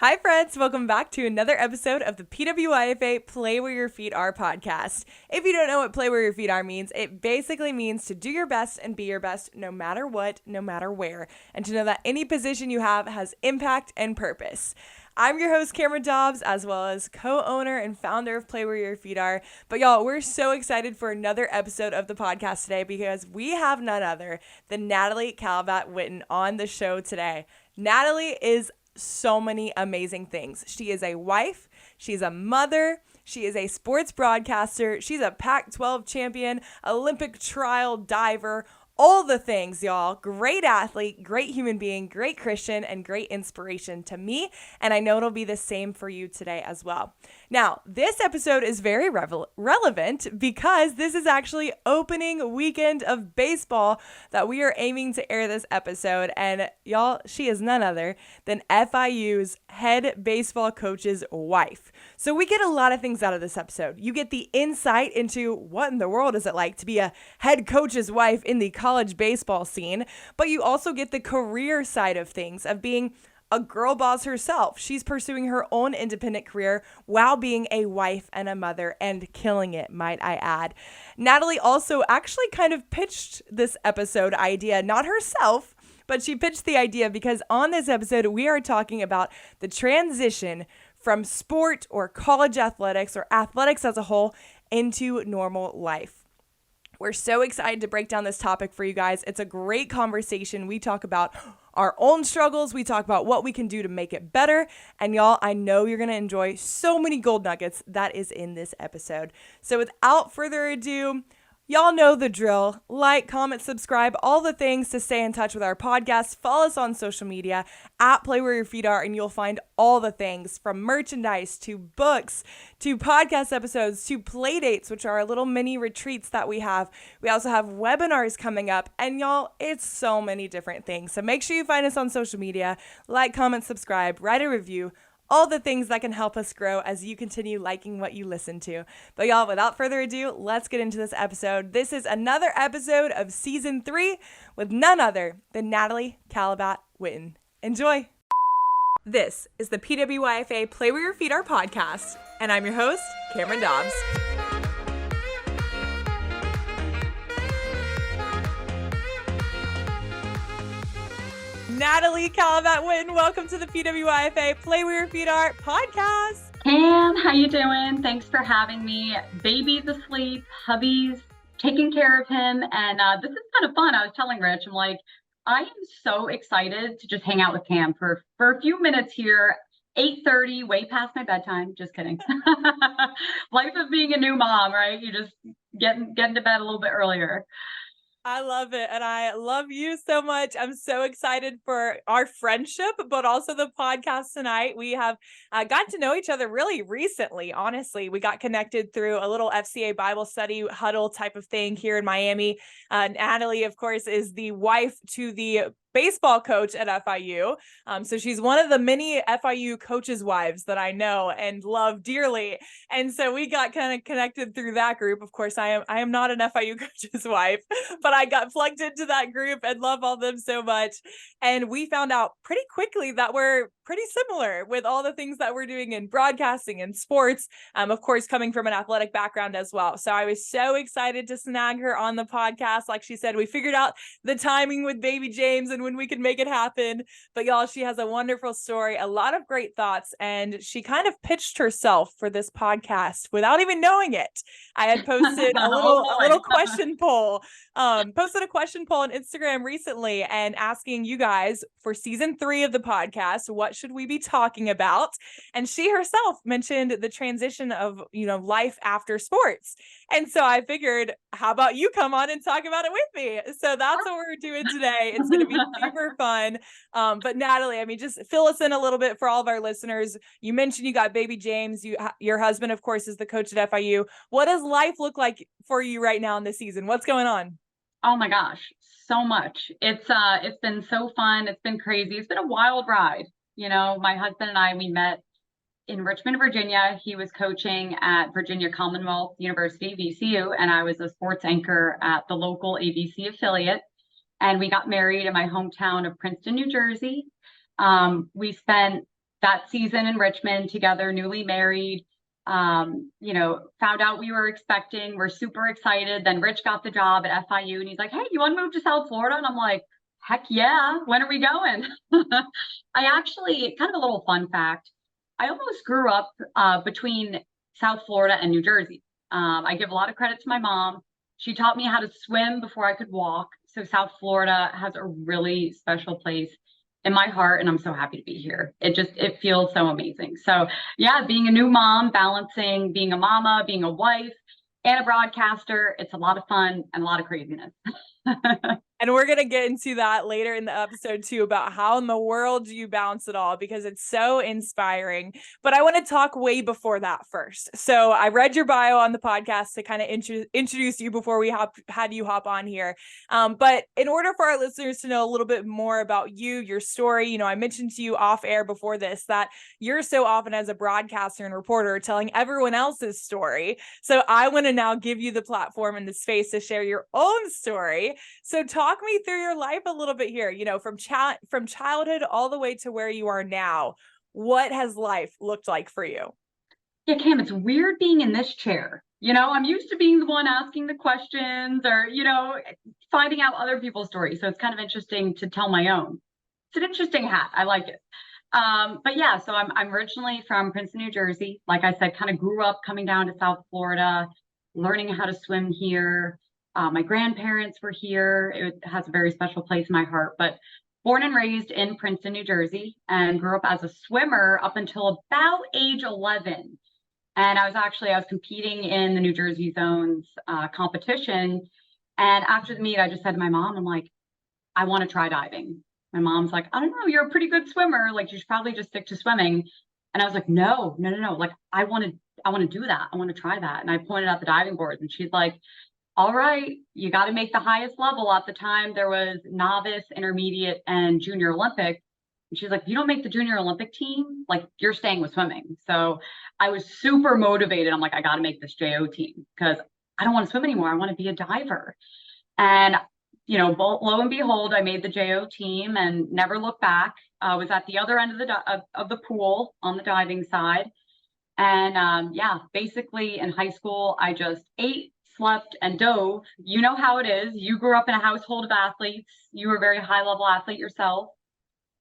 Hi, friends. Welcome back to another episode of the PWIFA Play Where Your Feet Are podcast. If you don't know what Play Where Your Feet Are means, it basically means to do your best and be your best no matter what, no matter where, and to know that any position you have has impact and purpose. I'm your host, Cameron Dobbs, as well as co-owner and founder of Play Where Your Feet Are. But y'all, we're so excited for another episode of the podcast today because we have none other than Natalie Kalibat Witten on the show today. Natalie is so many amazing things. She is a wife, she's a mother, she is a sports broadcaster, she's a Pac-12 champion, Olympic trial diver, all the things, y'all. Great athlete, great human being, great Christian, and great inspiration to me, and I know it'll be the same for you today as well. Now, this episode is very relevant because this is actually opening weekend of baseball that we are aiming to air this episode, and y'all, she is none other than FIU's head baseball coach's wife. So we get a lot of things out of this episode. You get the insight into what in the world is it like to be a head coach's wife in the college baseball scene, but you also get the career side of things, of being a girl boss herself. She's pursuing her own independent career while being a wife and a mother and killing it, might I add. Natalie also actually kind of pitched this episode idea, not herself, but she pitched the idea because on this episode, we are talking about the transition from sport or college athletics or athletics as a whole into normal life. We're so excited to break down this topic for you guys. It's a great conversation. We talk about our own struggles. We talk about what we can do to make it better. And y'all, I know you're going to enjoy so many gold nuggets that is in this episode. So without further ado, y'all know the drill. Like, comment, subscribe, all the things to stay in touch with our podcast. Follow us on social media at Play Where Your Feet Are, and you'll find all the things from merchandise to books to podcast episodes to play dates, which are our little mini retreats that we have. We also have webinars coming up, and y'all, it's so many different things. So make sure you find us on social media. Like, comment, subscribe, write a review. All the things that can help us grow as you continue liking what you listen to. But y'all, without further ado, let's get into this episode. This is another episode of Season 3 with none other than Natalie Kalibat Witten. Enjoy! This is the PWIFA Play Where Your Feet Are podcast, and I'm your host, Cameron Dobbs. Natalie Kalibat Witten, welcome to the PWIFA Play Where Your Feet Are podcast. Cam, how you doing? Thanks for having me. Baby's asleep, hubby's taking care of him, and this is kind of fun. I was telling Rich, I'm like, I am so excited to just hang out with Cam for a few minutes here. 8:30, way past my bedtime. Just kidding. Life of being a new mom, right? You just getting to bed a little bit earlier. I love it. And I love you so much. I'm so excited for our friendship, but also the podcast tonight. We have gotten to know each other really recently. Honestly, we got connected through a little FCA Bible study huddle type of thing here in Miami. Natalie, of course, is the wife to the baseball coach at FIU. So she's one of the many FIU coaches' wives that I know and love dearly. And so we got kind of connected through that group. Of course, I am not an FIU coach's wife, but I got plugged into that group and love all them so much. And we found out pretty quickly that we're pretty similar with all the things that we're doing in broadcasting and sports, of course, coming from an athletic background as well. So I was so excited to snag her on the podcast. Like she said, we figured out the timing with baby James and when we could make it happen. But y'all, she has a wonderful story, a lot of great thoughts, and she kind of pitched herself for this podcast without even knowing it. I had posted a little question poll, posted a question poll on Instagram recently and asking you guys for season 3 of the podcast, what should we be talking about? And she herself mentioned the transition of, life after sports. And so I figured, how about you come on and talk about it with me? So that's what we're doing today. It's going to be super fun. But Natalie, I mean, just fill us in a little bit for all of our listeners. You mentioned you got baby James. Your husband, of course, is the coach at FIU. What does life look like for you right now in this season? What's going on? Oh my gosh, so much. It's been so fun. It's been crazy. It's been a wild ride. My husband and I, we met in Richmond, Virginia. He was coaching at Virginia Commonwealth University, VCU, and I was a sports anchor at the local ABC affiliate. And we got married in my hometown of Princeton, New Jersey. We spent that season in Richmond together, newly married. Found out we were expecting. We're super excited. Then Rich got the job at FIU and he's like, hey, you want to move to South Florida? And I'm like, heck yeah. When are we going? I actually, kind of a little fun fact, I almost grew up between South Florida and New Jersey. I give a lot of credit to my mom. She taught me how to swim before I could walk. So South Florida has a really special place in my heart, and I'm so happy to be here. It feels so amazing. So yeah, being a new mom, balancing being a mama, being a wife, and a broadcaster, it's a lot of fun and a lot of craziness. And we're going to get into that later in the episode too, about how in the world do you balance it all, because it's so inspiring. But I want to talk way before that first. So I read your bio on the podcast to kind of introduce you before we had you hop on here. But in order for our listeners to know a little bit more about you, your story, I mentioned to you off air before this that you're so often as a broadcaster and reporter telling everyone else's story. So I want to now give you the platform and the space to share your own story. So talk me through your life a little bit here, from childhood all the way to where you are now. What has life looked like for you? Yeah, Cam, it's weird being in this chair. I'm used to being the one asking the questions or, finding out other people's stories. So it's kind of interesting to tell my own. It's an interesting hat. I like it. But yeah, so I'm originally from Princeton, New Jersey. Like I said, kind of grew up coming down to South Florida, learning how to swim here. My grandparents were here. It has a very special place in my heart, but born and raised in Princeton, New Jersey, and grew up as a swimmer up until about age 11. And I was competing in the New Jersey Zones competition. And after the meet, I just said to my mom, I'm like, I want to try diving. My mom's like, I don't know, you're a pretty good swimmer. Like, you should probably just stick to swimming. And I was like, no. Like, I want to do that. I want to try that. And I pointed out the diving boards and she's like, all right, you got to make the highest level. At the time, there was novice, intermediate, and junior Olympic. And she's like, if you don't make the junior Olympic team, like, you're staying with swimming. So I was super motivated. I'm like, I got to make this JO team because I don't want to swim anymore. I want to be a diver. And, lo and behold, I made the JO team and never looked back. I was at the other end of the pool on the diving side. And basically in high school, I just ate, slept, and dove. You know how it is. You grew up in a household of athletes. You were a very high level athlete yourself.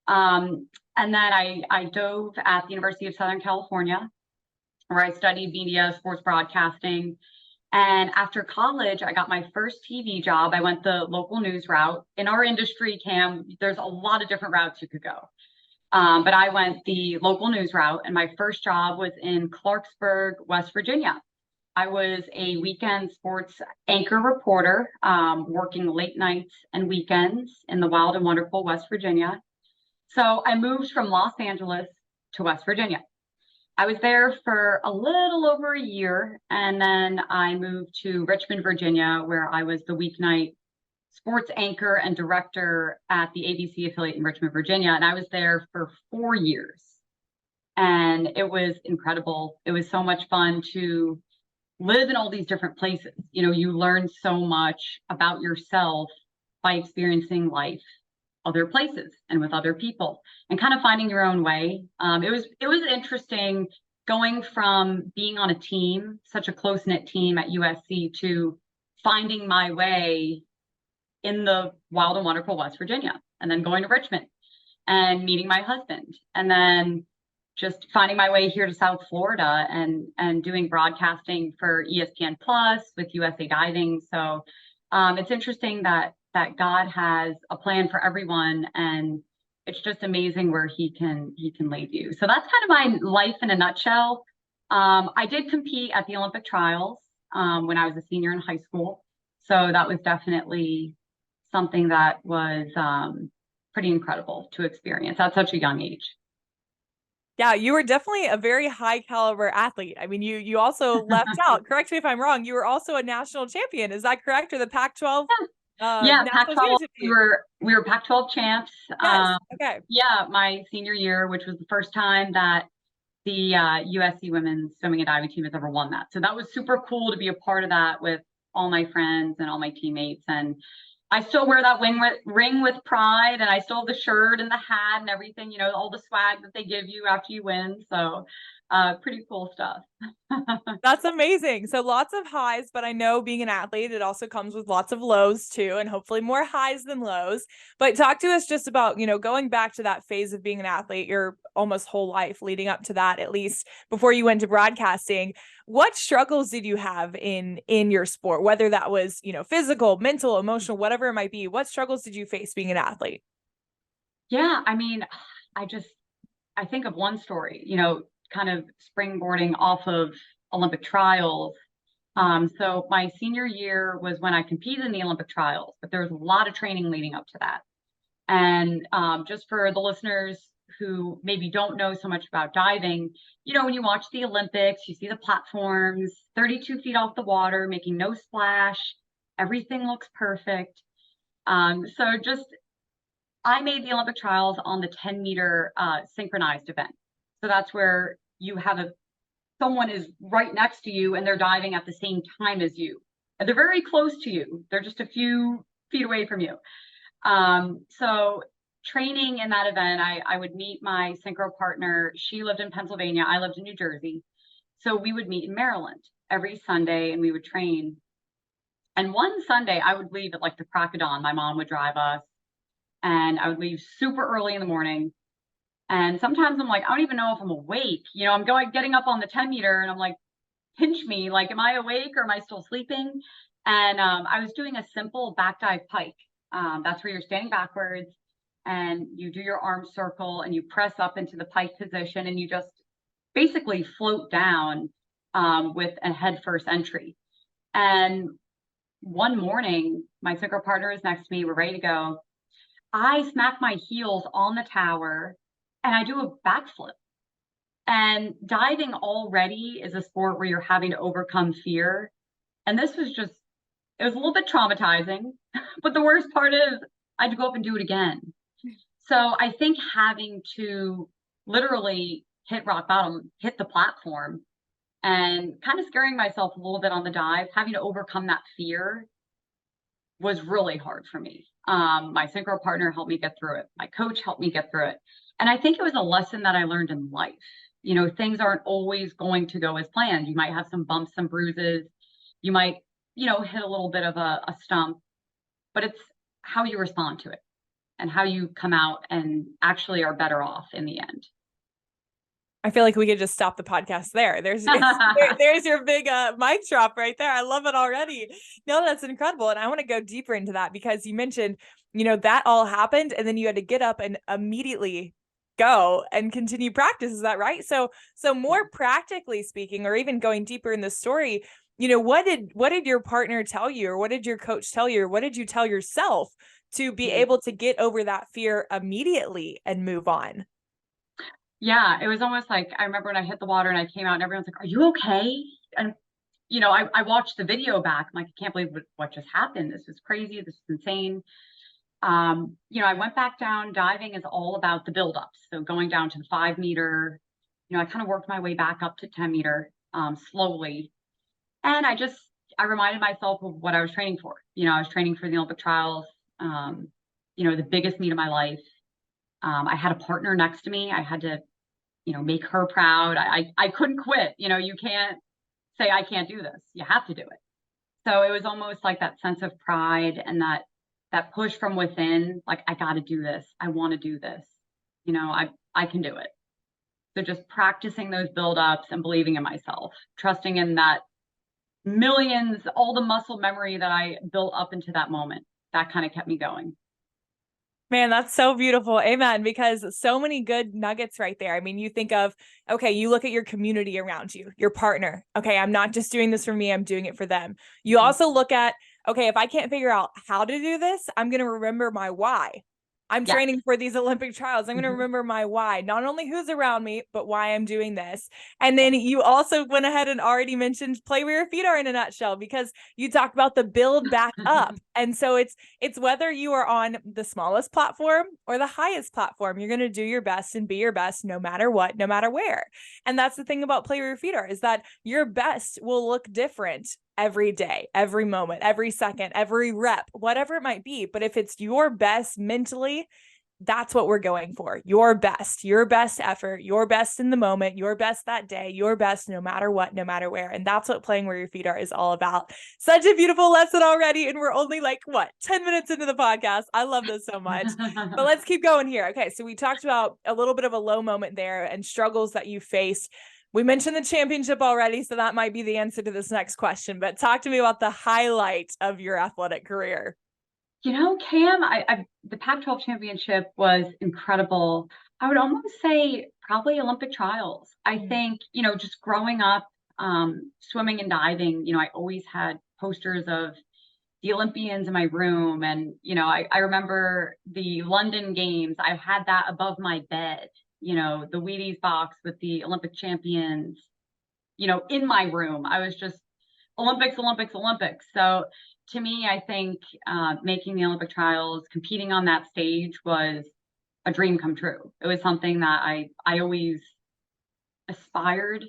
And then I dove at the University of Southern California, where I studied media, sports broadcasting. And after college, I got my first TV job. I went the local news route. In our industry, Cam, there's a lot of different routes you could go. But I went the local news route, and my first job was in Clarksburg, West Virginia. I was a weekend sports anchor reporter, working late nights and weekends in the wild and wonderful West Virginia. So I moved from Los Angeles to West Virginia. I was there for a little over a year, and then I moved to Richmond, Virginia, where I was the weeknight sports anchor and director at the ABC affiliate in Richmond, Virginia. And I was there for 4 years. And it was incredible. It was so much fun to live in all these different places. You learn so much about yourself by experiencing life other places and with other people and kind of finding your own way. It was interesting going from being on a team, such a close-knit team at USC, to finding my way in the wild and wonderful West Virginia, and then going to Richmond and meeting my husband, and then just finding my way here to South Florida and doing broadcasting for ESPN Plus with USA Diving. So it's interesting that God has a plan for everyone, and it's just amazing where he can lead you. So that's kind of my life in a nutshell. I did compete at the Olympic trials when I was a senior in high school. So that was definitely something that was pretty incredible to experience at such a young age. Yeah, you were definitely a very high caliber athlete. I mean, you also left out, correct me if I'm wrong, you were also a national champion. Is that correct? Or the Pac-12 yeah, national Pac-12, championship? we were Pac-12 champs. Yes. Okay. Yeah, my senior year, which was the first time that the USC women's swimming and diving team has ever won that. So that was super cool to be a part of that with all my friends and all my teammates. And I still wear that ring with pride, and I still have the shirt and the hat and everything, all the swag that they give you after you win. So, pretty cool stuff. That's amazing. So lots of highs, but I know being an athlete, it also comes with lots of lows too, and hopefully more highs than lows. But talk to us just about, going back to that phase of being an athlete, your almost whole life leading up to that, at least before you went to broadcasting. What struggles did you have in your sport, whether that was, physical, mental, emotional, whatever it might be? What struggles did you face being an athlete? Yeah, I mean, I just I think of one story, kind of springboarding off of Olympic trials. So my senior year was when I competed in the Olympic trials, but there was a lot of training leading up to that. And just for the listeners who maybe don't know so much about diving, when you watch the Olympics, you see the platforms 32 feet off the water, making no splash. Everything looks perfect. So just I made the Olympic trials on the 10-meter synchronized event. So that's where you have someone is right next to you and they're diving at the same time as you. And they're very close to you. They're just a few feet away from you. So training in that event, I would meet my synchro partner. She lived in Pennsylvania. I lived in New Jersey. So we would meet in Maryland every Sunday and we would train. And one Sunday I would leave at like the crack of dawn. My mom would drive us and I would leave super early in the morning. And sometimes I'm like, I don't even know if I'm awake. I'm getting up on the 10 meter and I'm like, pinch me, like, am I awake or am I still sleeping? And I was doing a simple back dive pike. That's where you're standing backwards and you do your arm circle and you press up into the pike position and you just basically float down with a head first entry. And one morning, my synchro partner is next to me. We're ready to go. I smack my heels on the tower and I do a backflip. And diving already is a sport where you're having to overcome fear. And this was it was a little bit traumatizing. But the worst part is I had to go up and do it again. So I think having to literally hit rock bottom, hit the platform, and kind of scaring myself a little bit on the dive, having to overcome that fear was really hard for me. My synchro partner helped me get through it. My coach helped me get through it. And I think it was a lesson that I learned in life. Things aren't always going to go as planned. You might have some bumps, some bruises. You might, hit a little bit of a stump, but it's how you respond to it and how you come out and actually are better off in the end. I feel like we could just stop the podcast there. There's your big mic drop right there. I love it already. No, that's incredible. And I want to go deeper into that because you mentioned, that all happened and then you had to get up and immediately go and continue practice. Is that right? So more practically speaking, or even going deeper in the story, what did your partner tell you, or what did your coach tell you, or what did you tell yourself to be able to get over that fear immediately and move on? Yeah, it was almost like I remember when I hit the water and I came out and everyone's like, "Are you okay?" And I watched the video back. I'm like, I can't believe what just happened. This is crazy. This is insane. I went back down. Diving is all about the buildups. So going down to the 5 meter, I kind of worked my way back up to 10 meter slowly. And I reminded myself of what I was training for. I was training for the Olympic trials, the biggest meet of my life. I had a partner next to me. I had to, make her proud. I couldn't quit. You can't say, I can't do this. You have to do it. So it was almost like that sense of pride and that push from within, like, I got to do this. I want to do this. I can do it. So just practicing those buildups and believing in myself, trusting in that millions, all the muscle memory that I built up into that moment, that kind of kept me going. Man, that's so beautiful. Amen. Because so many good nuggets right there. I mean, you think of, okay, you look at your community around you, your partner. Okay, I'm not just doing this for me, I'm doing it for them. You also look at, okay, if I can't figure out how to do this, I'm going to remember my why. I'm training for these Olympic trials. I'm going to remember my why, not only who's around me, but why I'm doing this. And then you also went ahead and already mentioned play where your feet are in a nutshell, because you talked about the build back up. And so it's whether you are on the smallest platform or the highest platform, you're going to do your best and be your best no matter what, no matter where. And that's the thing about play where your feet are, is that your best will look different every day, every moment, every second, every rep, whatever it might be. But if it's your best mentally, that's what we're going for. Your best effort, your best in the moment, your best that day, your best no matter what, no matter where. And that's what playing where your feet are is all about. Such a beautiful lesson already. And we're only like, 10 minutes into the podcast. I love this so much. But let's keep going here. Okay. So we talked about a little bit of a low moment there and struggles that you faced. We mentioned the championship already, so that might be the answer to this next question. But talk to me about the highlight of your athletic career. Cam, the Pac-12 championship was incredible. I would almost say probably Olympic trials. I think, just growing up, swimming and diving, I always had posters of the Olympians in my room. And, I remember the London games. I had that above my bed, the Wheaties box with the Olympic champions, in my room. I was just Olympics, Olympics, Olympics. So to me, I think making the Olympic trials, competing on that stage was a dream come true. It was something that I always aspired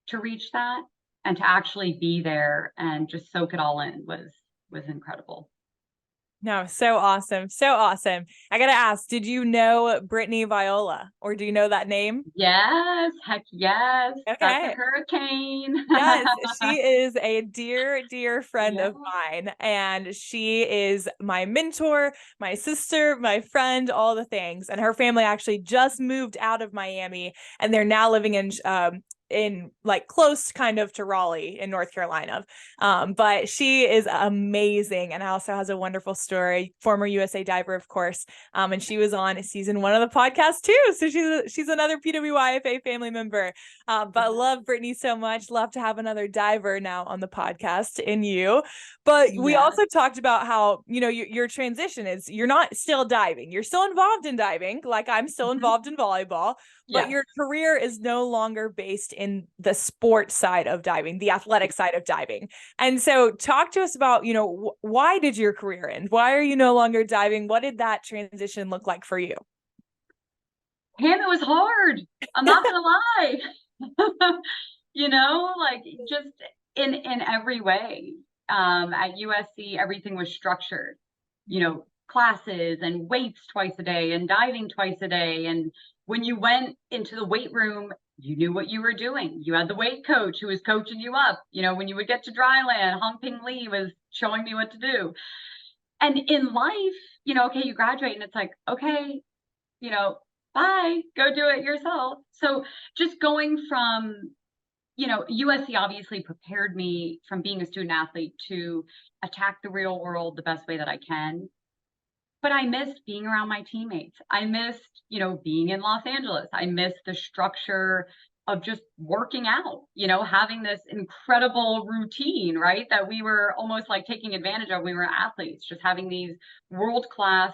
to reach that, and to actually be there and just soak it all in was incredible. No, so awesome. So awesome. I got to ask, did you know Brittany Viola, or do you know that name? Yes. Heck yes. Okay. That's a hurricane. Yes, she is a dear, dear friend Yeah. of mine. And she is my mentor, my sister, my friend, all the things. And her family actually just moved out of Miami, and they're now living in like close kind of to Raleigh in North Carolina. But she is amazing, and also has a wonderful story. Former USA diver, of course. And she was on season 1 of the podcast too. So she's another PWIFA family member. But love Brittany so much. Love to have another diver now on the podcast in you. But we also talked about how, your transition is, you're not still diving. You're still involved in diving. Like I'm still involved in volleyball, but your career is no longer based in the sport side of diving, the athletic side of diving. And so talk to us about, why did your career end? Why are you no longer diving? What did that transition look like for you? Pam, it was hard. I'm not gonna lie. Like just in every way. At USC, everything was structured. Classes and weights twice a day and diving twice a day. And when you went into the weight room, you knew what you were doing. You had the weight coach who was coaching you up. When you would get to dry land, Hong Ping Lee was showing me what to do. And in life, okay, you graduate and it's like, okay, bye, go do it yourself. So just going from, USC obviously prepared me from being a student athlete to attack the real world the best way that I can. But I missed being around my teammates. I missed, being in Los Angeles. I missed the structure of just working out, having this incredible routine, right? That we were almost like taking advantage of. We were athletes, just having these world-class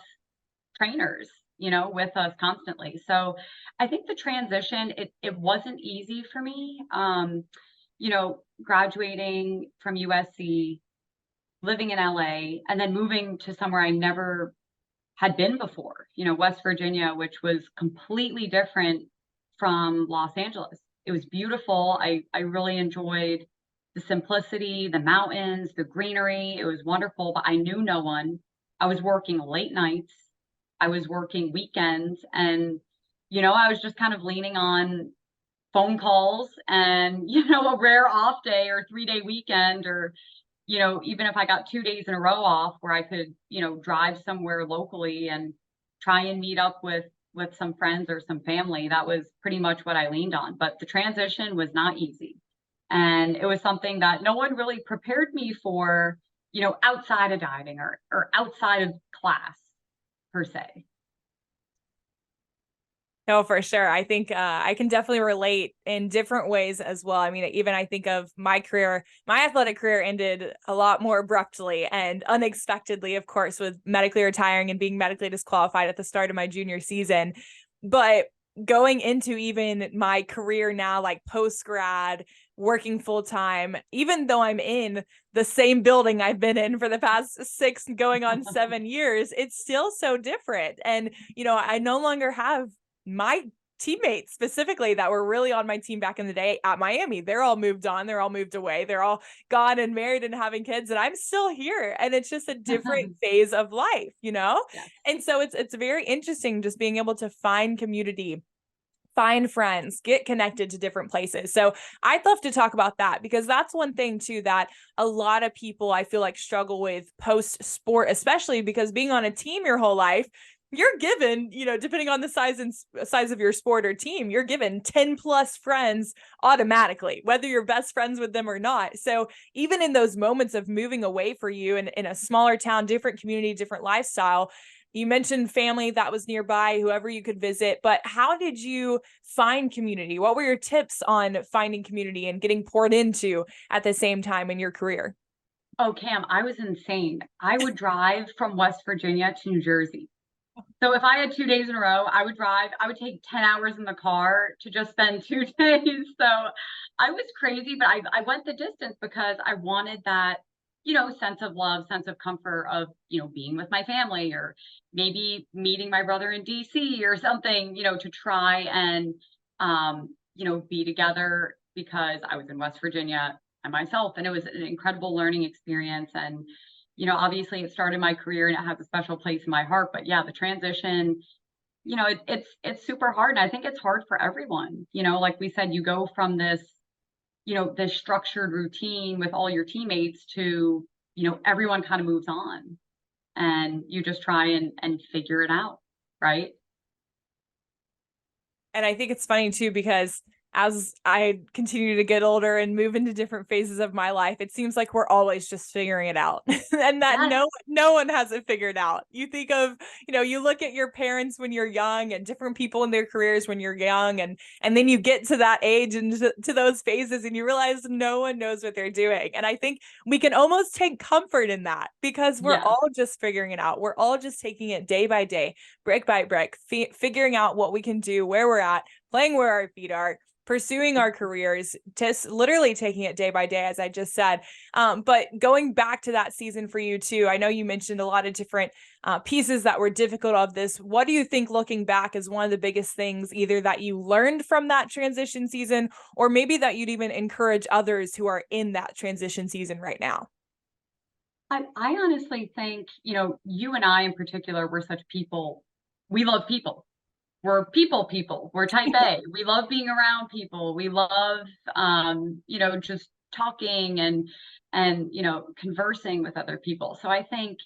trainers, with us constantly. So I think the transition, it wasn't easy for me. Graduating from USC, living in LA, and then moving to somewhere I never had been before, West Virginia, which was completely different from Los Angeles. It was beautiful. I really enjoyed the simplicity, the mountains, the greenery. It was wonderful, but I knew no one. I was working late nights. I was working weekends, and, I was just kind of leaning on phone calls and, a rare off day or 3-day weekend, or, even if I got 2 days in a row off where I could, drive somewhere locally and try and meet up with some friends or some family. That was pretty much what I leaned on. But the transition was not easy. And it was something that no one really prepared me for, outside of diving or outside of class per se. No, for sure. I think I can definitely relate in different ways as well. I mean, even I think of my career, my athletic career ended a lot more abruptly and unexpectedly, of course, with medically retiring and being medically disqualified at the start of my junior season. But going into even my career now, like post grad, working full time, even though I'm in the same building I've been in for the past 6 going on 7 years, it's still so different. And, I no longer have my teammates specifically that were really on my team back in the day at Miami. They're all moved on, they're all moved away, they're all gone and married and having kids, and I'm still here. And it's just a different phase of life, you know? Yes. And so it's very interesting just being able to find community, find friends, get connected to different places. So I'd love to talk about that, because that's one thing too that a lot of people I feel like struggle with post sport, especially because being on a team your whole life, you're given, you know, depending on the size of your sport or team, you're given 10 plus friends automatically, whether you're best friends with them or not. So even in those moments of moving away for you in a smaller town, different community, different lifestyle, you mentioned family that was nearby, whoever you could visit, but how did you find community? What were your tips on finding community and getting poured into at the same time in your career? Oh, Cam, I was insane. I would drive from West Virginia to New Jersey. So if I had 2 days in a row, I would drive. I would take 10 hours in the car to just spend 2 days. So I was crazy, but I went the distance because I wanted that, sense of love, sense of comfort of, being with my family, or maybe meeting my brother in DC or something, to try and, be together, because I was in West Virginia and myself, and it was an incredible learning experience. And obviously it started my career and it has a special place in my heart. But yeah, the transition, it's super hard. And I think it's hard for everyone. Like we said, you go from this structured routine with all your teammates to, everyone kind of moves on, and you just try and figure it out. Right. And I think it's funny too, because as I continue to get older and move into different phases of my life, it seems like we're always just figuring it out and that Yes. no one has it figured out. You think of, you look at your parents when you're young and different people in their careers when you're young, and then you get to that age and to those phases and you realize no one knows what they're doing. And I think we can almost take comfort in that, because we're Yes. all just figuring it out. We're all just taking it day by day, brick by brick, figuring out what we can do, where we're at, playing where our feet are, pursuing our careers, just literally taking it day by day, as I just said. But going back to that season for you too, I know you mentioned a lot of different pieces that were difficult of this. What do you think, looking back, is one of the biggest things either that you learned from that transition season, or maybe that you'd even encourage others who are in that transition season right now? I honestly think, you and I in particular, we're such people. We love people. We're people. We're type A. We love being around people. We love, just talking and, conversing with other people. So I think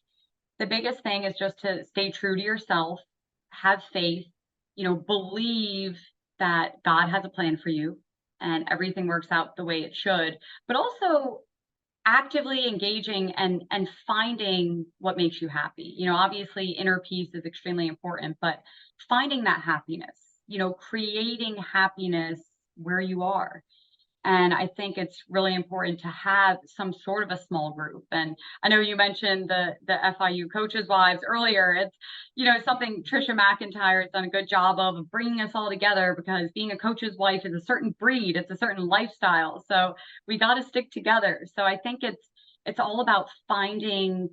the biggest thing is just to stay true to yourself, have faith, believe that God has a plan for you and everything works out the way it should, but also actively engaging and finding what makes you happy. Obviously inner peace is extremely important, but finding that happiness, creating happiness where you are. And I think it's really important to have some sort of a small group. And I know you mentioned the FIU coaches' wives earlier. It's, something Trisha McIntyre has done a good job of bringing us all together, because being a coach's wife is a certain breed, it's a certain lifestyle. So we got to stick together. So I think it's all about finding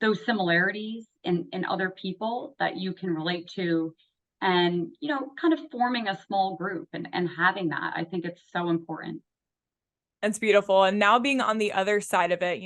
those similarities in other people that you can relate to, and kind of forming a small group and having that. I think it's so important. It's beautiful. And now being on the other side of it,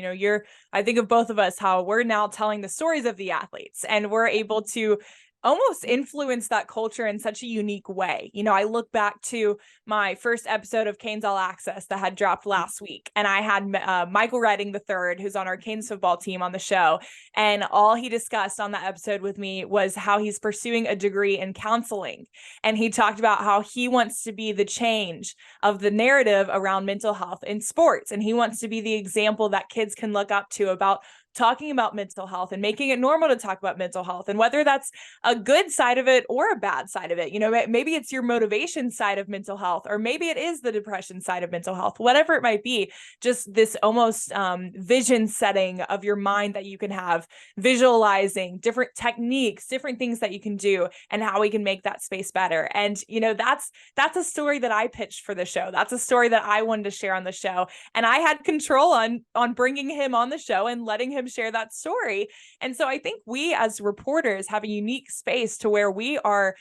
I think of both of us, how we're now telling the stories of the athletes, and we're able to almost influence that culture in such a unique way. I look back to my first episode of Canes All Access that had dropped last week, and I had Michael Redding III, who's on our Canes football team, on the show. And all he discussed on that episode with me was how he's pursuing a degree in counseling. And he talked about how he wants to be the change of the narrative around mental health in sports. And he wants to be the example that kids can look up to about talking about mental health and making it normal to talk about mental health, and whether that's a good side of it or a bad side of it. Maybe it's your motivation side of mental health, or maybe it is the depression side of mental health, whatever it might be. Just this almost vision setting of your mind that you can have, visualizing different techniques, different things that you can do, and how we can make that space better. And that's a story that I pitched for the show. That's a story that I wanted to share on the show, and I had control on bringing him on the show and letting him share that story. And so I think we as reporters have a unique space to where we are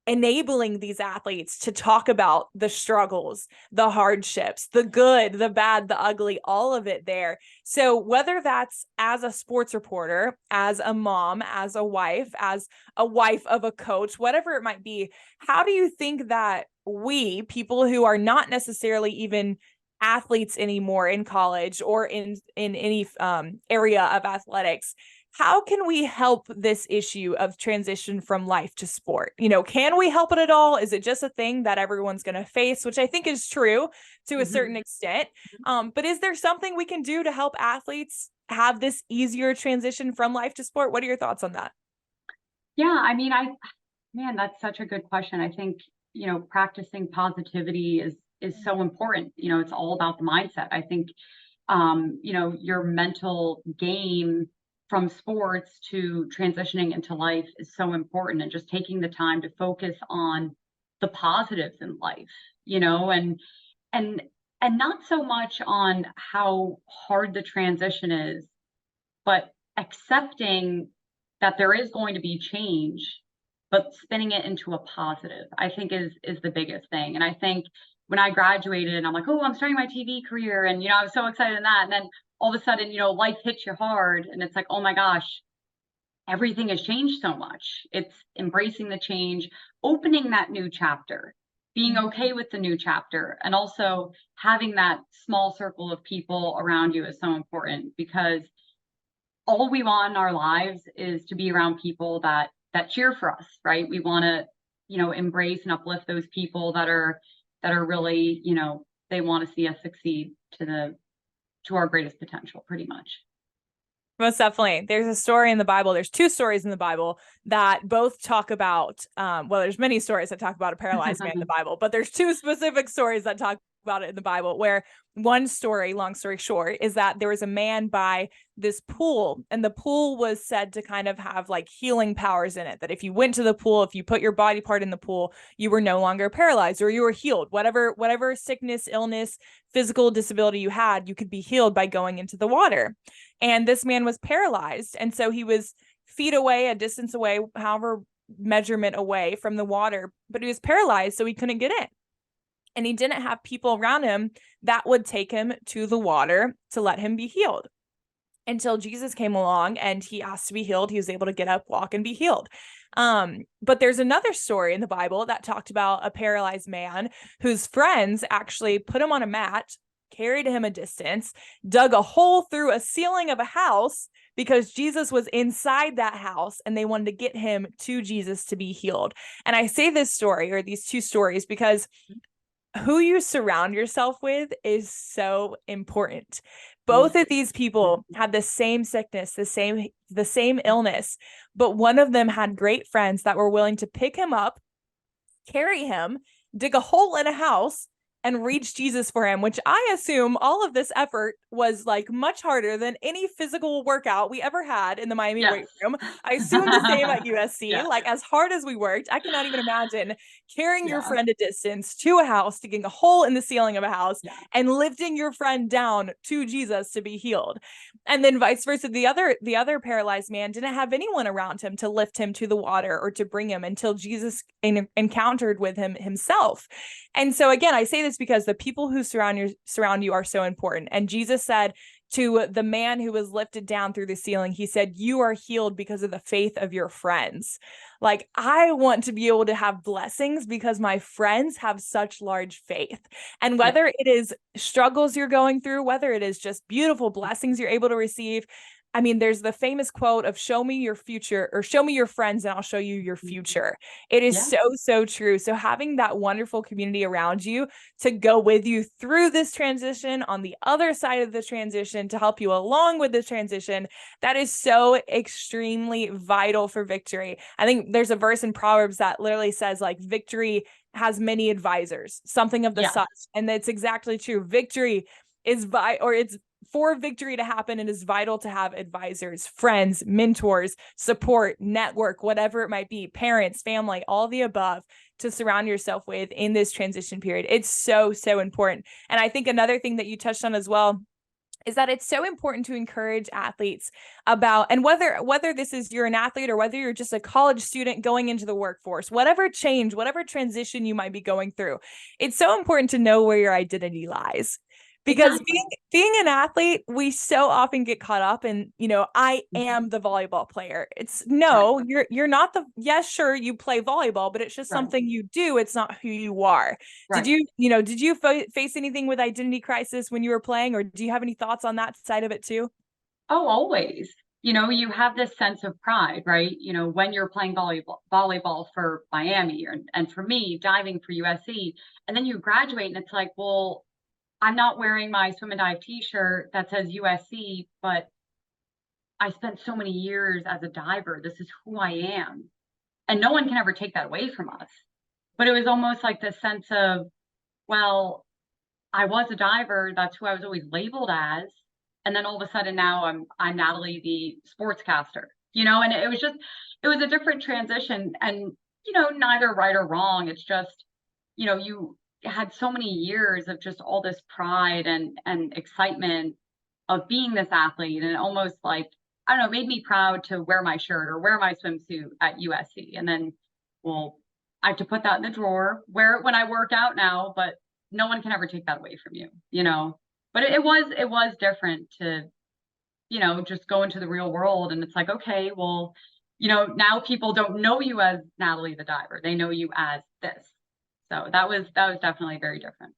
enabling these athletes to talk about the struggles, the hardships, the good, the bad, the ugly, all of it there. So whether that's as a sports reporter, as a mom, as a wife of a coach, whatever it might be, how do you think that we, people who are not necessarily even athletes anymore in college or in any area of athletics, how can we help this issue of transition from life to sport? Can we help it at all? Is it just a thing that everyone's going to face, which I think is true to a certain extent? But is there something we can do to help athletes have this easier transition from life to sport? What are your thoughts on that? Yeah, I mean, man, that's such a good question. I think, practicing positivity is so important. It's all about the mindset. I think, your mental game from sports to transitioning into life is so important, and just taking the time to focus on the positives in life, and and not so much on how hard the transition is, but accepting that there is going to be change, but spinning it into a positive, I think is the biggest thing. And I think when I graduated and I'm like, oh, I'm starting my TV career, and I was so excited in that. And then all of a sudden, life hits you hard, and it's like, oh my gosh, everything has changed so much. It's embracing the change, opening that new chapter, being okay with the new chapter, and also having that small circle of people around you is so important, because all we want in our lives is to be around people that cheer for us, right? We want to, embrace and uplift those people that are really, they want to see us succeed to our greatest potential, pretty much. Most definitely. There's a story in the Bible. There's two stories in the Bible that both talk about, well, there's many stories that talk about a paralyzed man in the Bible, but there's two specific stories that talk about it in the Bible, where one story, long story short, is that there was a man by this pool, and the pool was said to kind of have like healing powers in it, that if you went to the pool, if you put your body part in the pool, you were no longer paralyzed, or you were healed. Whatever sickness, illness, physical disability you had, you could be healed by going into the water. And this man was paralyzed. And so he was feet away, a distance away, however measurement away from the water, but he was paralyzed, so he couldn't get in. And he didn't have people around him that would take him to the water to let him be healed. Until Jesus came along and he asked to be healed. He was able to get up, walk, and be healed. But there's another story in the Bible that talked about a paralyzed man whose friends actually put him on a mat, carried him a distance, dug a hole through a ceiling of a house because Jesus was inside that house, and they wanted to get him to Jesus to be healed. And I say this story, or these two stories, because who you surround yourself with is so important. Both of these people had the same sickness, the same illness, but one of them had great friends that were willing to pick him up, carry him, dig a hole in a house, and reach Jesus for him, which I assume all of this effort was like much harder than any physical workout we ever had in the Miami weight room. I assume the same at USC. Like, as hard as we worked, I cannot even imagine carrying your friend a distance to a house, digging a hole in the ceiling of a house, and lifting your friend down to Jesus to be healed. And then vice versa, the other paralyzed man didn't have anyone around him to lift him to the water or to bring him until Jesus encountered with him himself. And so again, I say this because the people who surround you are so important. And Jesus said to the man who was lifted down through the ceiling, he said, "You are healed because of the faith of your friends." Like, I want to be able to have blessings because my friends have such large faith. And whether it is struggles you're going through, whether it is just beautiful blessings you're able to receive, I mean, there's the famous quote of "show me your future," or "show me your friends and I'll show you your future." It is so true. So having that wonderful community around you to go with you through this transition, on the other side of the transition, to help you along with the transition, that is so extremely vital for victory. I think there's a verse in Proverbs that literally says, like, victory has many advisors, something of the such. And it's exactly true. Victory is it's for victory to happen, it is vital to have advisors, friends, mentors, support, network, whatever it might be, parents, family, all the above, to surround yourself with in this transition period. It's so important. And I think another thing that you touched on as well is that it's so important to encourage athletes about, and whether this is you're an athlete or whether you're just a college student going into the workforce, whatever change, whatever transition you might be going through, it's so important to know where your identity lies. Because Exactly. being an athlete, we so often get caught up in, I Mhm. am the volleyball player. It's Right. no, you're not the, yes, sure, you play volleyball, but it's just Right. something you do. It's not who you are. Did Right. you face anything with identity crisis when you were playing, or do you have any thoughts on that side of it too? Oh, always. You have this sense of pride, right? When you're playing volleyball for Miami and for me, diving for USC, and then you graduate and it's like, well, I'm not wearing my swim and dive t-shirt that says USC, but I spent so many years as a diver. This is who I am. And no one can ever take that away from us. But it was almost like this sense of, well, I was a diver. That's who I was always labeled as. And then all of a sudden now I'm Natalie, the sportscaster, and it was a different transition. And, neither right or wrong. It's just, you had so many years of just all this pride and excitement of being this athlete. And almost like, I don't know, made me proud to wear my shirt or wear my swimsuit at USC. And then, well, I have to put that in the drawer, wear it when I work out now, but no one can ever take that away from you. But it was different to, just go into the real world. And it's like, okay, well, now people don't know you as Natalie the diver. They know you as this. So that was definitely very different.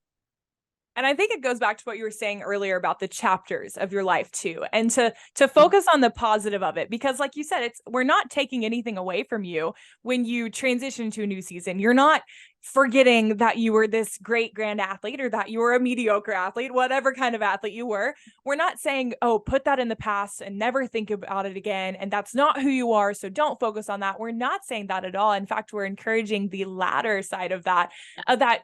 And I think it goes back to what you were saying earlier about the chapters of your life too, and to focus on the positive of it, because like you said, we're not taking anything away from you when you transition to a new season. You're not forgetting that you were this great grand athlete or that you were a mediocre athlete, whatever kind of athlete you were. We're not saying, oh, put that in the past and never think about it again, and that's not who you are, so don't focus on that. We're not saying that at all. In fact, we're encouraging the latter side of that,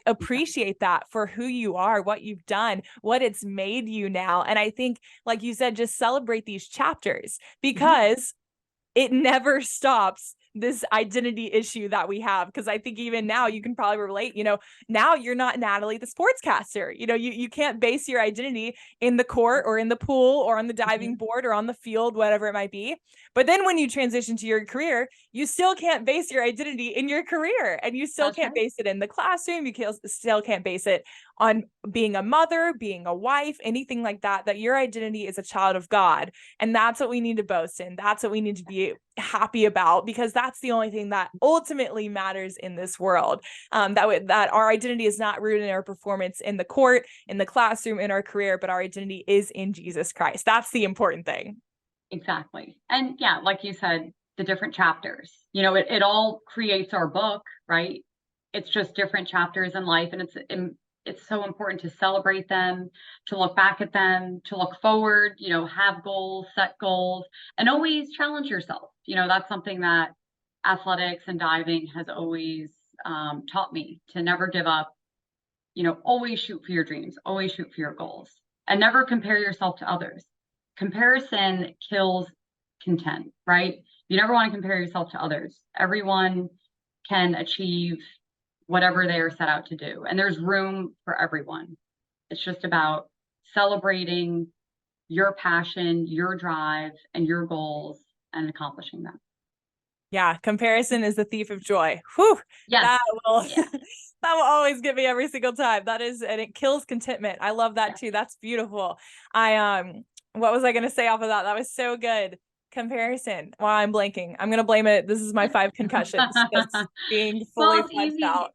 appreciate that for who you are, what you've done, what it's made you now. And I think, like you said, just celebrate these chapters, Mhm. because it never stops this identity issue that we have. Because I think even now you can probably relate, now you're not Natalie the sportscaster. You can't base your identity in the court or in the pool or on the diving Mhm. board or on the field, whatever it might be. But then when you transition to your career, you still can't base your identity in your career, and you still That's can't right. base it in the classroom. Still can't base it on being a mother, being a wife, anything like that, that your identity is a child of God. And that's what we need to boast in. That's what we need to be happy about, because that's the only thing that ultimately matters in this world. That our identity is not rooted in our performance in the court, in the classroom, in our career, but our identity is in Jesus Christ. That's the important thing. Exactly. And yeah, like you said, the different chapters, it all creates our book, right? It's just different chapters in life. And it's so important to celebrate them, to look back at them, to look forward, have goals, set goals, and always challenge yourself. That's something that athletics and diving has always taught me, to never give up, always shoot for your dreams, always shoot for your goals, and never compare yourself to others. Comparison kills content, right? You never want to compare yourself to others. Everyone can achieve whatever they are set out to do, and there's room for everyone. It's just about celebrating your passion, your drive, and your goals, and accomplishing them. Yeah, comparison is the thief of joy. Whew, Yes. that will Yeah. that will always get me every single time. That is, and it kills contentment. I love that Yeah. too. That's beautiful. What was I gonna say off of that? That was so good. Comparison. Well, I'm blanking. I'm gonna blame it. This is my 5 concussions, just being Well, fully fleshed out.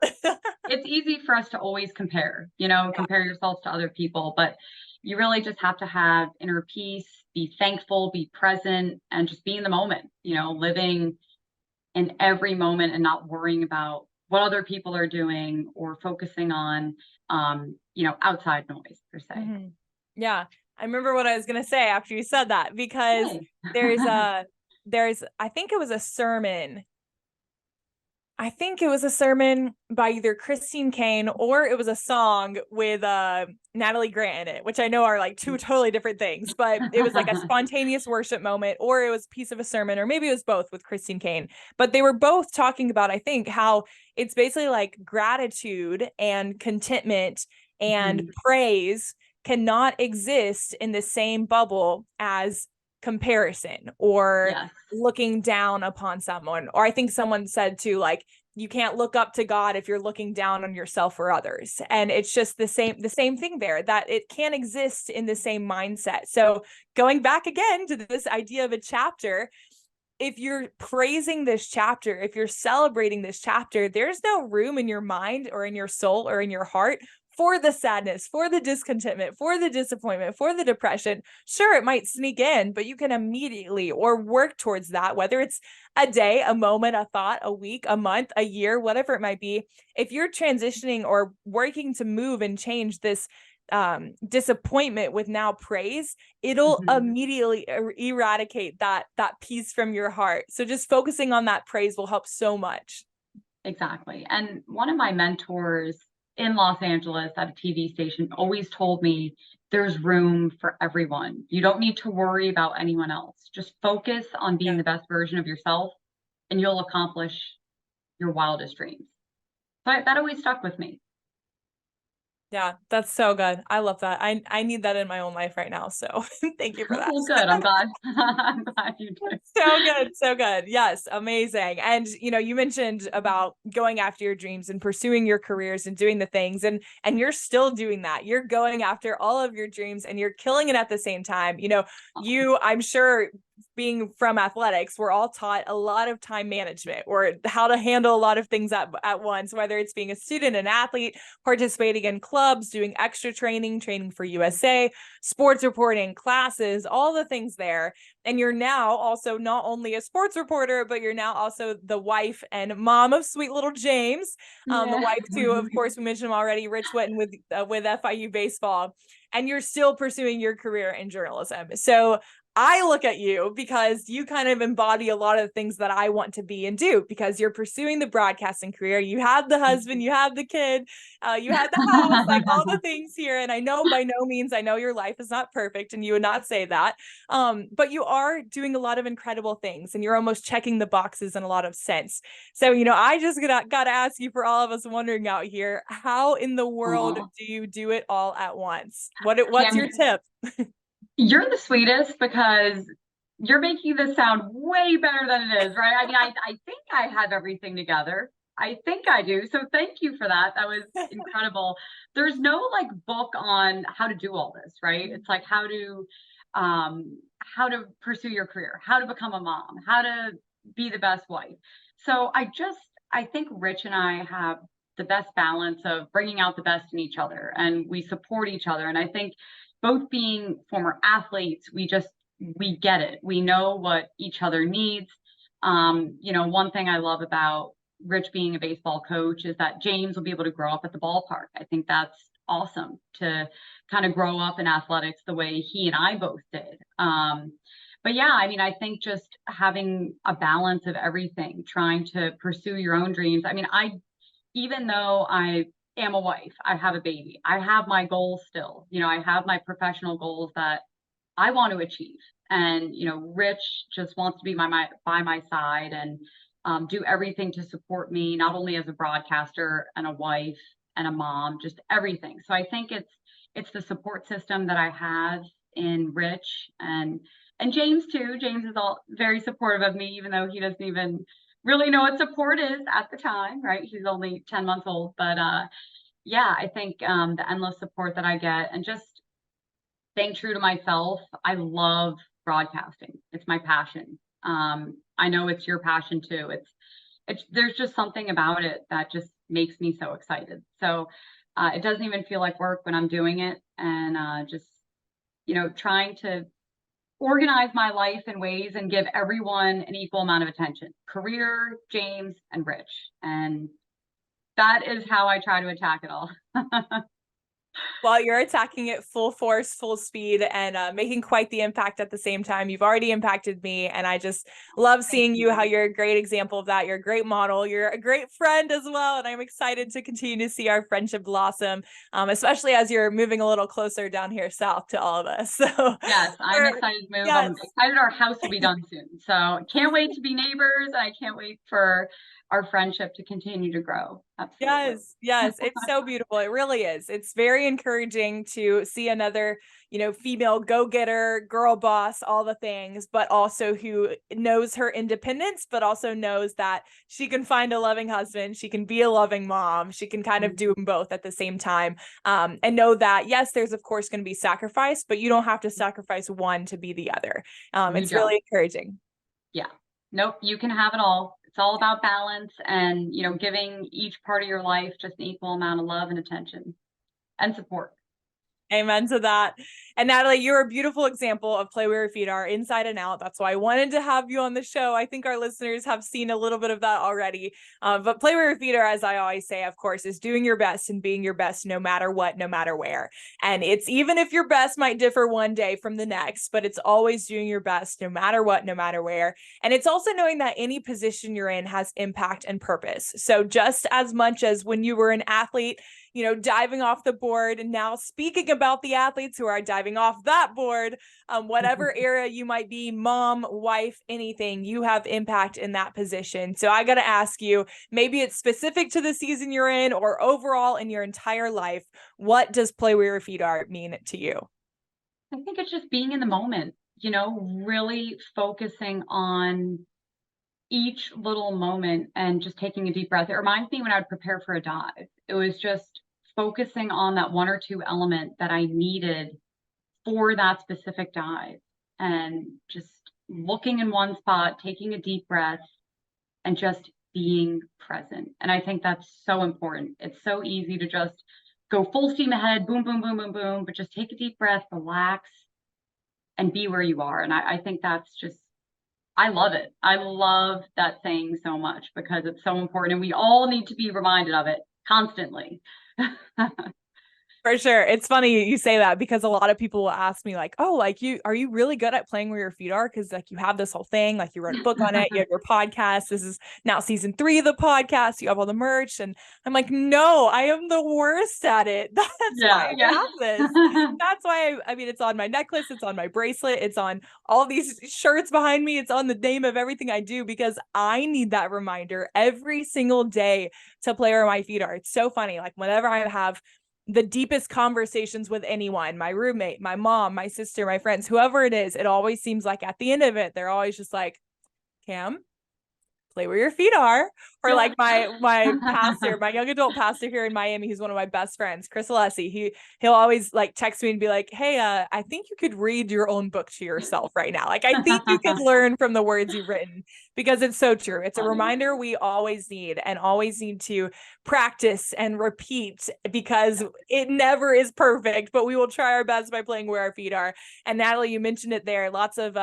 it's easy for us to always compare yourselves to other people, but you really just have to have inner peace, be thankful, be present, and just be in the moment, living in every moment and not worrying about what other people are doing or focusing on, outside noise per se. Mhm. Yeah, I remember what I was gonna say after you said that, because Yay. there's a there's I think it was a sermon. I think it was a sermon by either Christine Kane, or it was a song with Natalie Grant in it, which I know are like two totally different things, but it was like a spontaneous worship moment, or it was a piece of a sermon, or maybe it was both with Christine Kane. But they were both talking about, I think, how it's basically like gratitude and contentment and Mhm. praise cannot exist in the same bubble as comparison or Yes. looking down upon someone. Or I think someone said too, like, you can't look up to God if you're looking down on yourself or others. And it's just the same thing there, that it can't exist in the same mindset. So going back again to this idea of a chapter, if you're praising this chapter, if you're celebrating this chapter, there's no room in your mind or in your soul or in your heart for the sadness, for the discontentment, for the disappointment, for the depression. Sure, it might sneak in, but you can immediately or work towards that, whether it's a day, a moment, a thought, a week, a month, a year, whatever it might be. If you're transitioning or working to move and change this disappointment with now praise, it'll immediately eradicate that peace from your heart. So just focusing on that praise will help so much. Exactly. And one of my mentors in Los Angeles at a TV station always told me there's room for everyone. You don't need to worry about anyone else. Just focus on being the best version of yourself and you'll accomplish your wildest dreams. So that always stuck with me. Yeah, that's so good. I love that. I need that in my own life right now. So thank you for that. Well, good. I'm glad. I'm glad you do. So good. So good. Yes. Amazing. And, you mentioned about going after your dreams and pursuing your careers and doing the things, and you're still doing that. You're going after all of your dreams and you're killing it at the same time. I'm sure, being from athletics, we're all taught a lot of time management or how to handle a lot of things at once, whether it's being a student, an athlete, participating in clubs, doing extra training for USA, sports reporting, classes, all the things there. And you're now also not only a sports reporter, but you're now also the wife and mom of sweet little James. The wife too, of course, we mentioned him already, Rich Witten with FIU baseball, and you're still pursuing your career in journalism. So I look at you because you kind of embody a lot of the things that I want to be and do, because you're pursuing the broadcasting career. You have the husband, you have the kid, you had the house, like all the things here. And I know by no means, I know your life is not perfect and you would not say that. But you are doing a lot of incredible things and you're almost checking the boxes in a lot of sense. So, I just got to ask you, for all of us wondering out here, how in the world do you do it all at once? What's your tip? You're the sweetest because you're making this sound way better than it is, right? I mean, I think I have everything together. I think I do. So thank you for that. That was incredible. There's no book on how to do all this, right? It's like how to pursue your career, how to become a mom, how to be the best wife. So I think Rich and I have the best balance of bringing out the best in each other, and we support each other. And I think both being former athletes, we get it. We know what each other needs. One thing I love about Rich being a baseball coach is that James will be able to grow up at the ballpark. I think that's awesome to kind of grow up in athletics the way he and I both did. But yeah, I mean, I think just having a balance of everything, trying to pursue your own dreams. I mean, even though I am a wife, I have a baby, I have my goals still. I have my professional goals that I want to achieve. And, Rich just wants to be by my side and do everything to support me, not only as a broadcaster and a wife and a mom, just everything. So I think it's the support system that I have in Rich and James too. James is all very supportive of me, even though he doesn't even really know what support is at the time, right? He's only 10 months old, but yeah, I think the endless support that I get and just staying true to myself. I love broadcasting. It's my passion. I know it's your passion too. There's just something about it that just makes me so excited. So it doesn't even feel like work when I'm doing it, and just trying to organize my life in ways and give everyone an equal amount of attention. Career, James, and Rich. And that is how I try to attack it all. Well, you're attacking it full force, full speed, and making quite the impact at the same time. You've already impacted me, and I just love seeing you, how you're a great example of that. You're a great model. You're a great friend as well, and I'm excited to continue to see our friendship blossom, especially as you're moving a little closer down here south to all of us. So yes, I'm excited to move. Yes. I'm excited our house will be done soon. So can't wait to be neighbors. I can't wait for our friendship to continue to grow. Absolutely. Yes, it's so beautiful. It really is. It's very encouraging to see another, female go-getter, girl boss, all the things, but also who knows her independence, but also knows that she can find a loving husband, she can be a loving mom, she can kind of do them both at the same time. And know that, yes, there's of course going to be sacrifice, but you don't have to sacrifice one to be the other. It's really encouraging. Yeah. Nope, you can have it all. It's all about balance and, giving each part of your life just an equal amount of love and attention and support. Amen to that. And Natalie, you're a beautiful example of play where your feet are, inside and out. That's why I wanted to have you on the show. I think our listeners have seen a little bit of that already. But play where your feet are, as I always say, of course, is doing your best and being your best no matter what, no matter where. And it's even if your best might differ one day from the next, but it's always doing your best no matter what, no matter where. And it's also knowing that any position you're in has impact and purpose. So just as much as when you were an athlete, diving off the board, and now speaking about the athletes who are diving off that board, whatever area you might be, mom, wife, anything, you have impact in that position. So I got to ask you, maybe it's specific to the season you're in or overall in your entire life, what does play where your feet are mean to you? I think it's just being in the moment, really focusing on each little moment and just taking a deep breath. It reminds me when I would prepare for a dive. It was just focusing on that one or two element that I needed for that specific dive and just looking in one spot, taking a deep breath and just being present. And I think that's so important. It's so easy to just go full steam ahead, boom, boom, boom, boom, boom, but just take a deep breath, relax and be where you are. And I think that's just, I love it. I love that saying so much because it's so important and we all need to be reminded of it constantly. For sure. It's funny you say that because a lot of people will ask me like, oh, like are you really good at playing where your feet are? Cause like you have this whole thing, like you wrote a book on it, you have your podcast. This is now season 3 of the podcast. You have all the merch. And I'm like, no, I am the worst at it. That's why I have this. That's why I mean, it's on my necklace. It's on my bracelet. It's on all these shirts behind me. It's on the name of everything I do because I need that reminder every single day to play where my feet are. It's so funny. Like whenever I have the deepest conversations with anyone, my roommate, my mom, my sister, my friends, whoever it is, it always seems like at the end of it, they're always just like, Cam, play where your feet are. Or like my pastor, my young adult pastor here in Miami, he's one of my best friends, Chris Alessi. He'll always like text me and be like, hey, I think you could read your own book to yourself right now. Like, I think you could learn from the words you've written because it's so true. It's a reminder we always need and always need to practice and repeat because it never is perfect, but we will try our best by playing where our feet are. And Natalie, you mentioned it there, lots of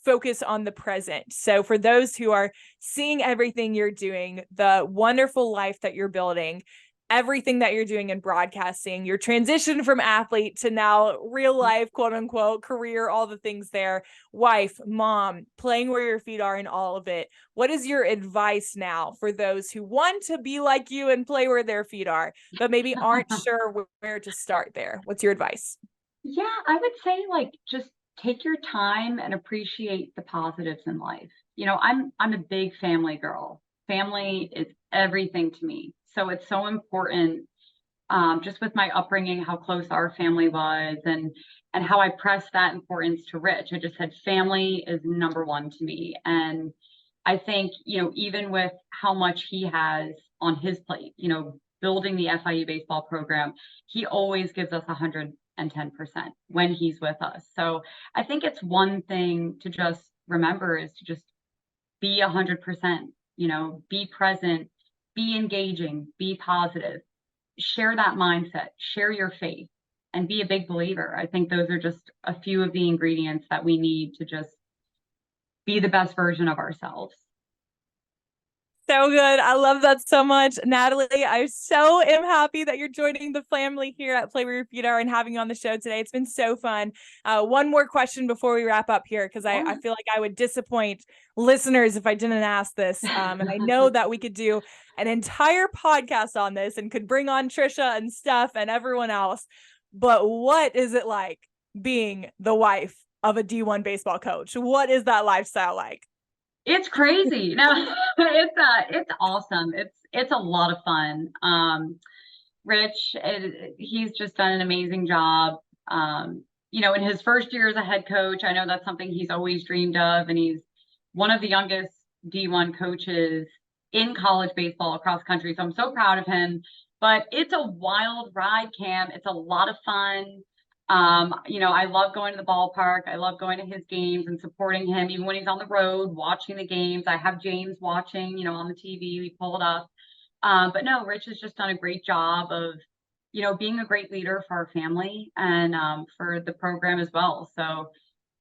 focus on the present. So for those who are seeing everything you're doing, the wonderful life that you're building, everything that you're doing in broadcasting, your transition from athlete to now real life, quote unquote, career, all the things there, wife, mom, playing where your feet are in all of it. What is your advice now for those who want to be like you and play where their feet are, but maybe aren't sure where to start there? What's your advice? Yeah, I would say like just take your time and appreciate the positives in life. I'm a big family girl. Family is everything to me. So it's so important, just with my upbringing, how close our family was and how I pressed that importance to Rich. I just said family is number one to me. And I think, even with how much he has on his plate, building the FIU baseball program, he always gives us 110% when he's with us. So I think it's one thing to just remember is to just be 100%, be present, be engaging, be positive, share that mindset, share your faith, and be a big believer. I think those are just a few of the ingredients that we need to just be the best version of ourselves. So good. I love that so much. Natalie, I so am happy that you're joining the family here at Play Where Your Feet Are and having you on the show today. It's been so fun. One more question before we wrap up here, because I feel like I would disappoint listeners if I didn't ask this. And I know that we could do an entire podcast on this and could bring on Trisha and Steph and everyone else. But what is it like being the wife of a D1 baseball coach? What is that lifestyle like? It's crazy. No, it's awesome. It's a lot of fun. Rich, he's just done an amazing job. In his first year as a head coach, I know that's something he's always dreamed of, and he's one of the youngest D1 coaches in college baseball across country. So I'm so proud of him. But it's a wild ride, Cam. It's a lot of fun. I love going to the ballpark. I love going to his games and supporting him, even when he's on the road, watching the games. I have James watching, on the TV. We pull it up. But no, Rich has just done a great job of, being a great leader for our family and for the program as well. So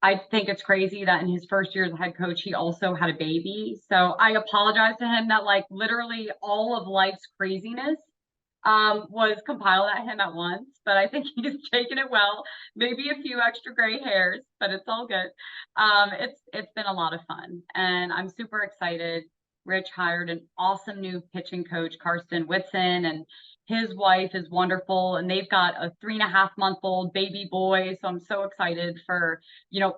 I think it's crazy that in his first year as a head coach, he also had a baby. So I apologize to him that like literally all of life's craziness was compiled at him at once, but I think he's taken it well. Maybe a few extra gray hairs, but it's all good. It's been a lot of fun, and I'm super excited. Rich hired an awesome new pitching coach, Karsten Whitson, and his wife is wonderful, and they've got a 3.5-month-old baby boy. So I'm so excited for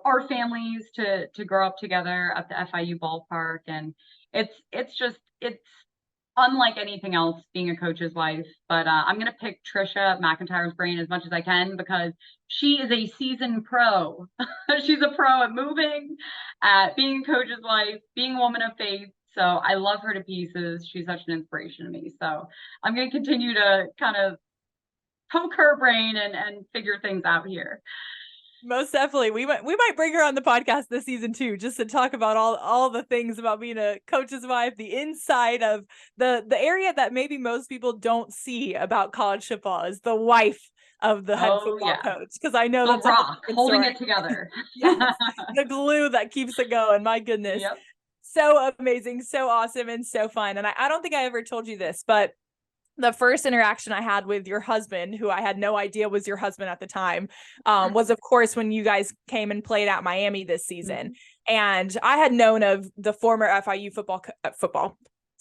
our families to grow up together at the FIU ballpark, and it's unlike anything else being a coach's wife. But I'm going to pick Trisha McIntyre's brain as much as I can because she is a seasoned pro. She's a pro at moving, at being a coach's wife, being a woman of faith. So I love her to pieces. She's such an inspiration to me. So I'm going to continue to kind of poke her brain and figure things out here. Most definitely. We might bring her on the podcast this season too, just to talk about all the things about being a coach's wife, the inside of the area that maybe most people don't see about college football is the wife of the head football coach. Because I know that's rock holding it together. Yes, the glue that keeps it going. My goodness. Yep. So amazing, so awesome, and so fun. And I don't think I ever told you this, but the first interaction I had with your husband, who I had no idea was your husband at the time, was of course when you guys came and played at Miami this season. Mm-hmm. And I had known of the former FIU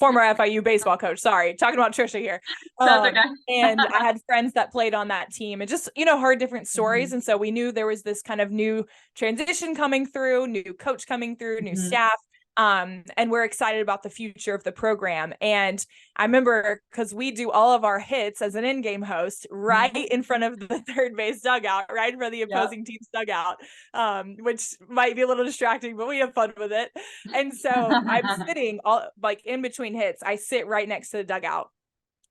former FIU baseball coach. Sorry, talking about Trisha here. That's okay. And I had friends that played on that team and just, heard different stories. Mm-hmm. And so we knew there was this kind of new transition coming through, new coach coming through, new mm-hmm. staff. And we're excited about the future of the program. And I remember because we do all of our hits as an in-game host right in front of the third base dugout, right in front of the opposing team's dugout, which might be a little distracting, but we have fun with it. And so I'm sitting like in between hits. I sit right next to the dugout.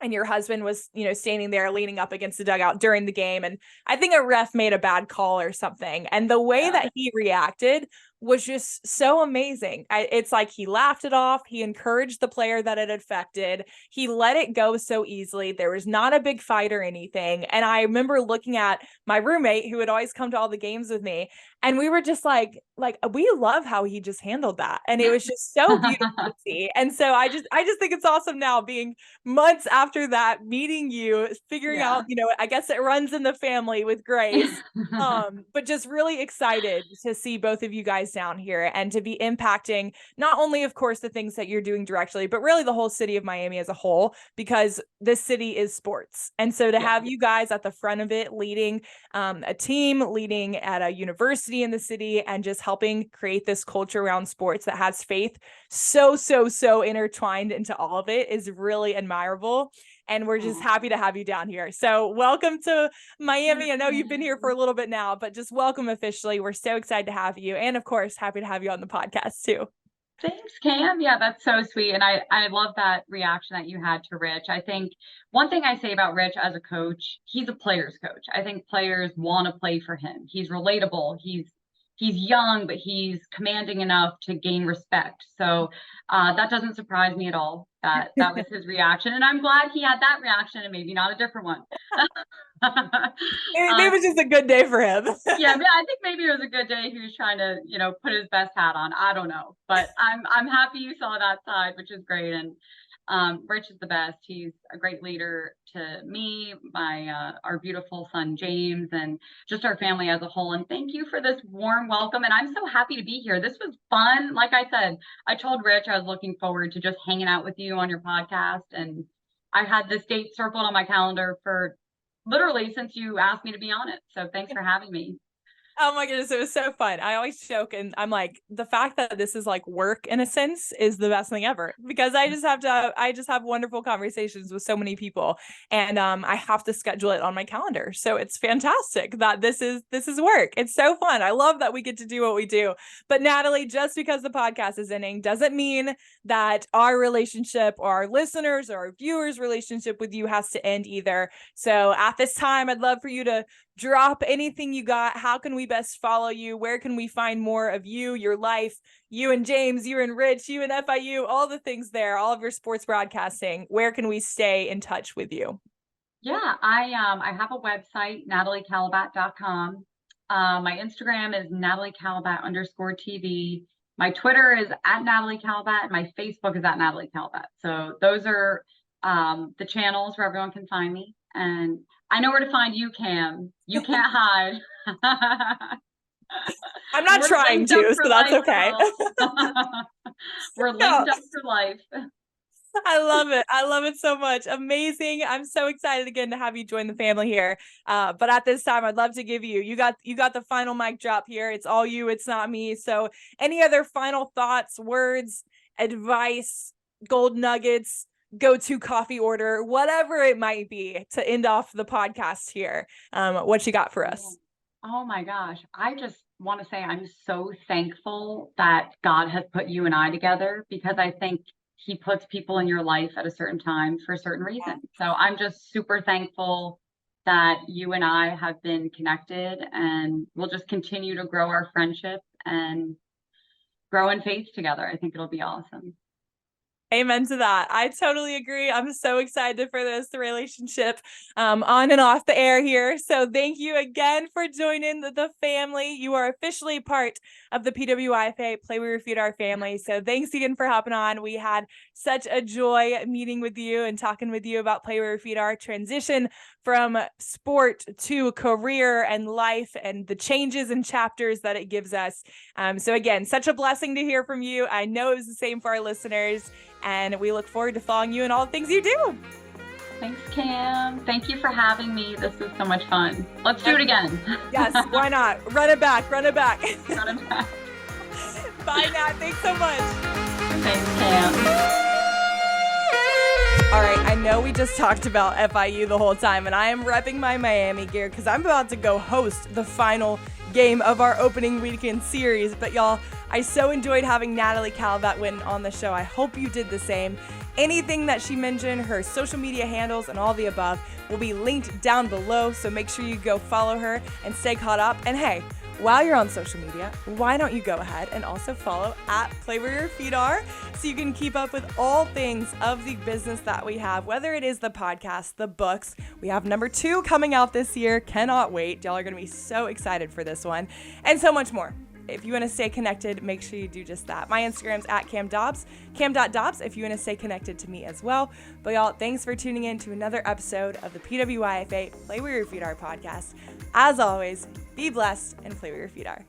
And your husband was, standing there leaning up against the dugout during the game. And I think a ref made a bad call or something. And the way that he reacted was just so amazing. It's like he laughed it off. He encouraged the player that it affected. He let it go so easily. There was not a big fight or anything. And I remember looking at my roommate who would always come to all the games with me. And we were just like, we love how he just handled that. And it was just so beautiful to see. And so I just think it's awesome now being months after that, meeting you, figuring out, I guess it runs in the family with Grace. But just really excited to see both of you guys down here and to be impacting not only, of course, the things that you're doing directly, but really the whole city of Miami as a whole, because this city is sports. And so to have you guys at the front of it, leading a team, leading at a university in the city, and just helping create this culture around sports that has faith so intertwined into all of it is really admirable. And we're just happy to have you down here. So welcome to Miami. I know you've been here for a little bit now, but just welcome officially. We're so excited to have you. And of course, happy to have you on the podcast too. Thanks, Cam. Yeah, that's so sweet. And I love that reaction that you had to Rich. I think one thing I say about Rich as a coach, he's a player's coach. I think players want to play for him. He's relatable. He's young, but he's commanding enough to gain respect. So that doesn't surprise me at all. That was his reaction. And I'm glad he had that reaction and maybe not a different one. Maybe it was just a good day for him. Yeah, I think maybe it was a good day. He was trying to, put his best hat on. I don't know. But I'm happy you saw that side, which is great. And Rich is the best. He's a great leader to me, our beautiful son, James, and just our family as a whole. And thank you for this warm welcome. And I'm so happy to be here. This was fun. Like I said, I told Rich I was looking forward to just hanging out with you on your podcast. And I had this date circled on my calendar for literally since you asked me to be on it. So thanks for having me. Oh my goodness, it was so fun. I always joke and I'm like, the fact that this is like work in a sense is the best thing ever because I just have wonderful conversations with so many people and I have to schedule it on my calendar. So it's fantastic that this is work. It's so fun. I love that we get to do what we do. But Natalie, just because the podcast is ending doesn't mean that our relationship or our listeners or our viewers' relationship with you has to end either. So at this time, I'd love for you to drop anything you got. How can we best follow you? Where can we find more of you, your life, you and James, you and Rich, you and FIU, all the things there, all of your sports broadcasting? Where can we stay in touch with you? Yeah, I have a website, nataliekalibat.com. My Instagram is nataliekalibat_TV. My Twitter is at Natalie Kalibat, and my Facebook is at Natalie Kalibat. So those are the channels where everyone can find me. And I know where to find you, Cam. You can't hide. I'm not trying to, so that's okay. We're linked up for life. I love it. I love it so much. Amazing. I'm so excited again to have you join the family here. But at this time, I'd love to give you got the final mic drop here. It's all you. It's not me. So any other final thoughts, words, advice, gold nuggets, go-to coffee order, whatever it might be to end off the podcast here. What you got for us? Oh my gosh. I just want to say I'm so thankful that God has put you and I together because I think he puts people in your life at a certain time for a certain reason. So I'm just super thankful that you and I have been connected, and we'll just continue to grow our friendship and grow in faith together. I think it'll be awesome. Amen to that. I totally agree. I'm so excited for this relationship on and off the air here. So thank you again for joining the family. You are officially part of the PWIFA Play Where Your Feet Are family. So thanks again for hopping on. We had such a joy meeting with you and talking with you about Play Where Your Feet Are, transition from sport to career and life and the changes and chapters that it gives us. So again, such a blessing to hear from you. I know it was the same for our listeners. And we look forward to following you in all the things you do. Thanks, Cam. Thank you for having me. This was so much fun. Let's do it again. Yes, why not? Run it back. Run it back. Bye, Nat. Thanks so much. Thanks, Cam. All right, I know we just talked about FIU the whole time, and I am repping my Miami gear because I'm about to go host the final game of our opening weekend series. But y'all, I so enjoyed having Natalie Kalibat Witten on the show. I hope you did the same. Anything that she mentioned, her social media handles and all the above will be linked down below. So make sure you go follow her and stay caught up. And hey, while you're on social media, why don't you go ahead and also follow at Play Where Your Feet Are so you can keep up with all things of the business that we have, whether it is the podcast, the books. We have number 2 coming out this year. Cannot wait. Y'all are going to be so excited for this one and so much more. If you want to stay connected, make sure you do just that. My Instagram's at CamDobbs, cam.dobbs, if you want to stay connected to me as well. But y'all, thanks for tuning in to another episode of the PWIFA Play Where Your Feet Are podcast. As always, be blessed and play where your feet are.